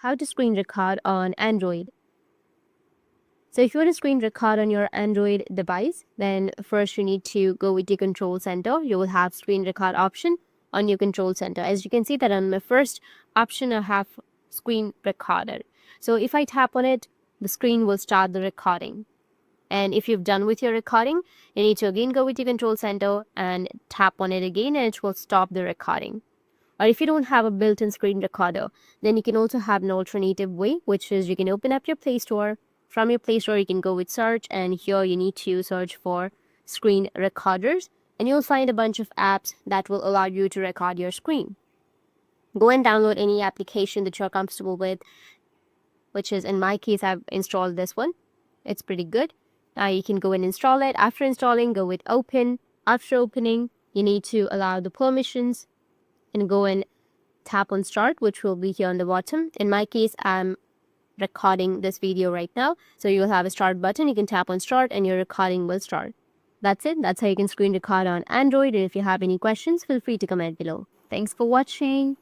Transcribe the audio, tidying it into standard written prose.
how to screen record on Android. So if you want to screen record on your Android device, then first you need to go with the control center. You will have screen record option on your control center. As you can see that on my first option, I have screen recorder. So if I tap on it, the screen will start the recording. And if you've done with your recording, you need to again go with your control center and tap on it again, and it will stop the recording. Or if you don't have a built-in screen recorder, then you can also have an alternative way, which is you can open up your Play Store. From your Play Store, you can go with search, and here you need to search for screen recorders, and you'll find a bunch of apps that will allow you to record your screen. Go and download any application that you're comfortable with, which is in my case, I've installed this one. It's pretty good. You can go and install it. After installing, go with open. After opening, you need to allow the permissions and go and tap on start, which will be here on the bottom. In my case, I'm recording this video right now, so you'll have a start button. You can tap on start and your recording will start. That's it. That's how you can screen record on Android. And if you have any questions, feel free to comment below. Thanks for watching.